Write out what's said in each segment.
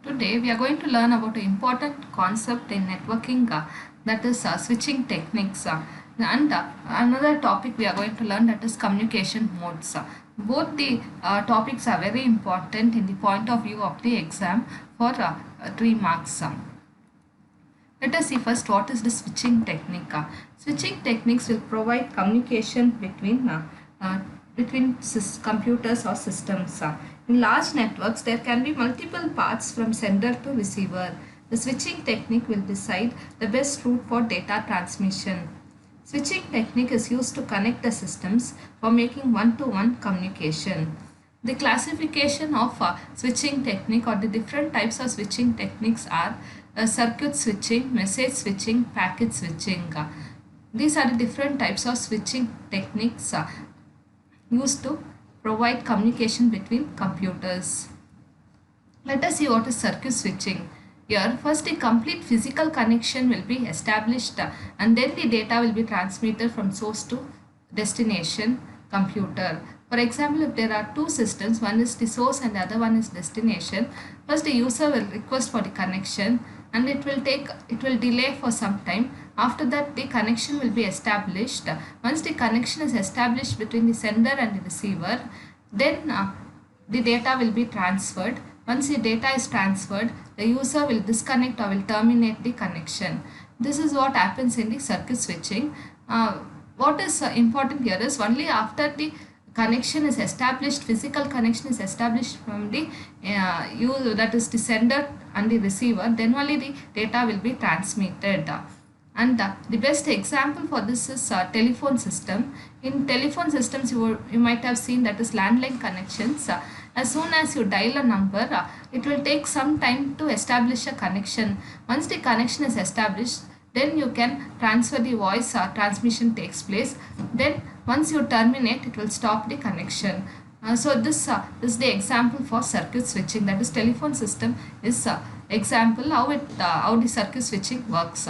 Today we are going to learn about an important concept in networking, that is switching techniques, and another topic we are going to learn, that is communication modes. Both the topics are very important in the point of view of the exam for 3 marks. Let us see first what is the switching technique. Switching techniques will provide communication uh, between computers or systems. In large networks, there can be multiple paths from sender to receiver. The switching technique will decide the best route for data transmission. Switching technique is used to connect the systems for making one-to-one communication. The classification of switching technique or the different types of switching techniques are circuit switching, message switching, packet switching. These are the different types of switching techniques used to provide communication between computers. Let us see what is circuit switching. Here, first a complete physical connection will be established and then the data will be transmitted from source to destination computer. For example, if there are two systems, one is the source and the other one is destination, first the user will request for the connection and it will delay for some time. After that, the connection will be established. Once the connection is established between the sender and the receiver, then the data will be transferred. Once the data is transferred, the user will disconnect or will terminate the connection. This is what happens in the circuit switching. What is important here is only after the connection is established, physical connection is established from the that is the sender and the receiver, then only the data will be transmitted. And the best example for this is telephone system. In telephone systems, you might have seen that is landline connections. As soon as you dial a number, it will take some time to establish a connection. Once the connection is established, then you can transfer the voice transmission takes place. Then once you terminate, it will stop the connection. So this is the example for circuit switching, that is telephone system is example how the circuit switching works.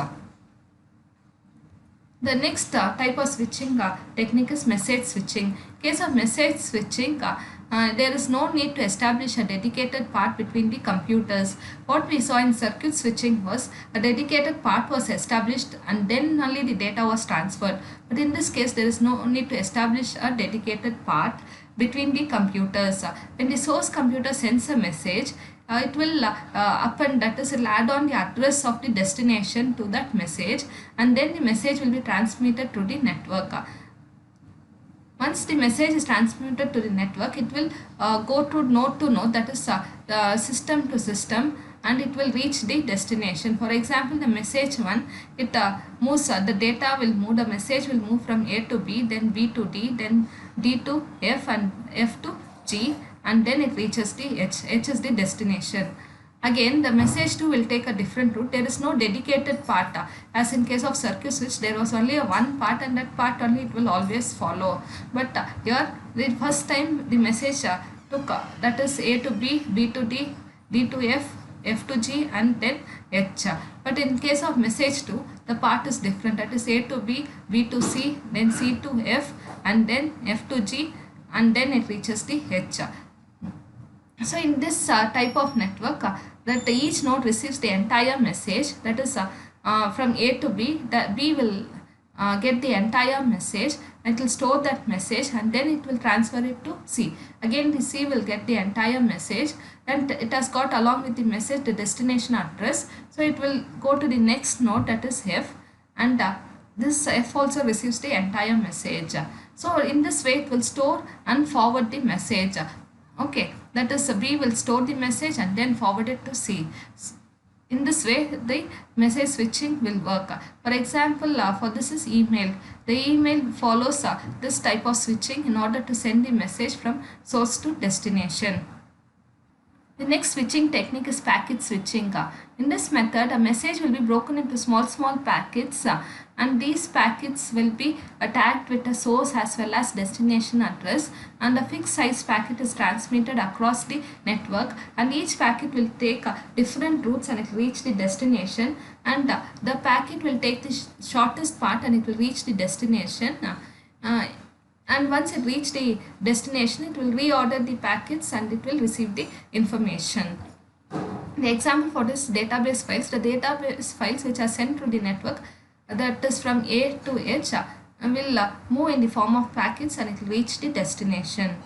The next type of switching technique is message switching. In case of message switching, there is no need to establish a dedicated path between the computers. What we saw in circuit switching was a dedicated path was established and then only the data was transferred. But in this case, there is no need to establish a dedicated path between the computers. When the source computer sends a message, it will append, that is, it will add on the address of the destination to that message and then the message will be transmitted to the network. Once the message is transmitted to the network, it will go to node, that is system to system, and it will reach the destination. For example, the message one, it moves, the data will move, the message will move from A to B, then B to D, then D to F and F to G, and then it reaches the H. H is the destination. Again, the message 2 will take a different route. There is no dedicated path. As in case of circuit switch, there was only a one path and that path only it will always follow. But here, the first time the message took, that is A to B, B to D, D to F, F to G and then H. But in case of message 2, the path is different. That is A to B, B to C, then C to F and then F to G and then it reaches the H. So in this type of network, that each node receives the entire message, that is from A to B, that B will get the entire message, it will store that message and then it will transfer it to C. Again the C will get the entire message and it has got along with the message the destination address. So it will go to the next node, that is F, and this F also receives the entire message. So in this way it will store and forward the message. Okay, that is B will store the message and then forward it to C. In this way, the message switching will work. For example, for this is email. The email follows this type of switching in order to send the message from source to destination. The next switching technique is packet switching. In this method, a message will be broken into small packets and these packets will be tagged with a source as well as destination address, and a fixed size packet is transmitted across the network and each packet will take different routes and it will reach the destination, and the packet will take the shortest path and it will reach the destination. And once it reaches the destination, it will reorder the packets and it will receive the information. The example for this database files, the database files which are sent to the network, that is from A to H, will move in the form of packets and it will reach the destination.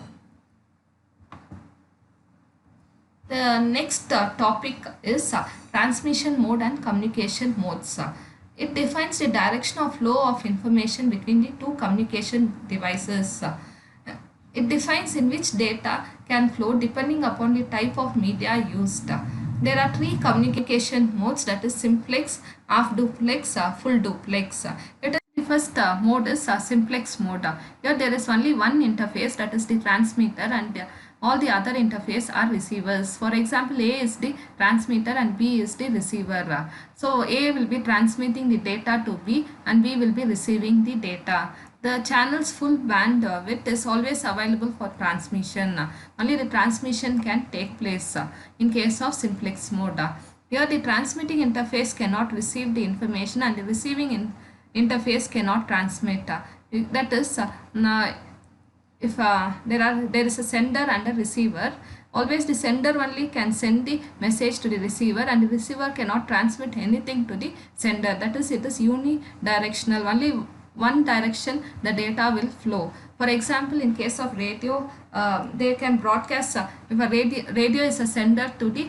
The next topic is transmission mode and communication modes. It defines the direction of flow of information between the two communication devices. It defines in which data can flow depending upon the type of media used. There are three communication modes, that is simplex, half duplex, full duplex. Let us the first mode is simplex mode. Here there is only one interface, that is the transmitter, and all the other interface are receivers. For example, A is the transmitter and B is the receiver. So A will be transmitting the data to B and B will be receiving the data. The channel's full bandwidth is always available for transmission. Only the transmission can take place in case of simplex mode. Here the transmitting interface cannot receive the information and the receiving interface cannot transmit. That is, if there is a sender and a receiver, always the sender only can send the message to the receiver and the receiver cannot transmit anything to the sender. That is, it is unidirectional. Only one direction the data will flow. For example, in case of radio, they can broadcast, if a radio is a sender to the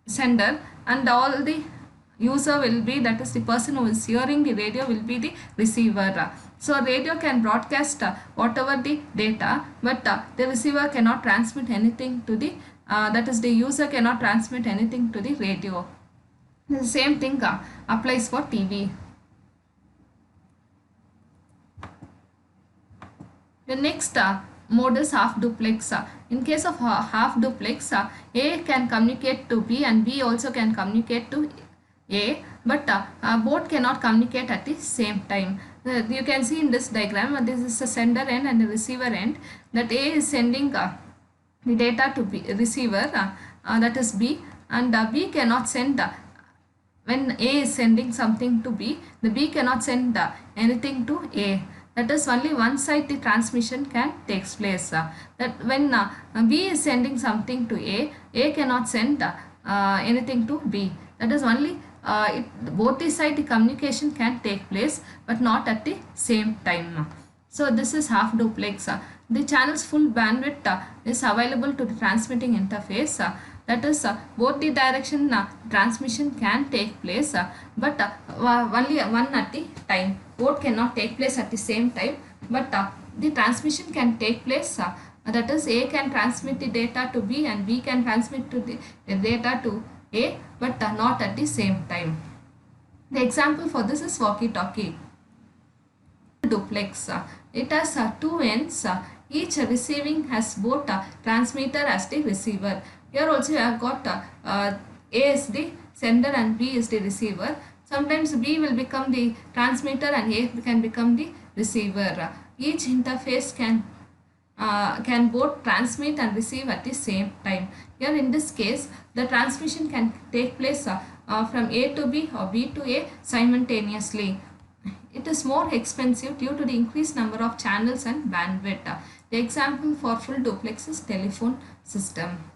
sender, and all the user will be, that is the person who is hearing the radio, will be the receiver. So radio can broadcast whatever the data, but the receiver cannot transmit anything to the, that is the user cannot transmit anything to the radio. The same thing applies for TV. The next mode is half duplex. In case of half duplex, A can communicate to B and B also can communicate to A, but both cannot communicate at the same time. You can see in this diagram, this is the sender end and the receiver end, that A is sending the data to B, receiver, that is B, and B cannot send, when A is sending something to B, the B cannot send anything to A. That is, only one side the transmission can takes place. That when B is sending something to A cannot send anything to B. That is, only both the side the communication can take place, but not at the same time. So this is half duplex. The channel's full bandwidth is available to the transmitting interface. That is, both the direction transmission can take place, but only one at the time. Both cannot take place at the same time, but the transmission can take place. That is, A can transmit the data to B and B can transmit to the data to A, but not at the same time. The example for this is walkie-talkie. Duplex. It has two ends. Each receiving has both transmitter as the receiver. Here also you have got A is the sender and B is the receiver. Sometimes B will become the transmitter and A can become the receiver. Each interface can both transmit and receive at the same time. Here in this case, the transmission can take place from A to B or B to A simultaneously. It is more expensive due to the increased number of channels and bandwidth. The example for full duplex is telephone system.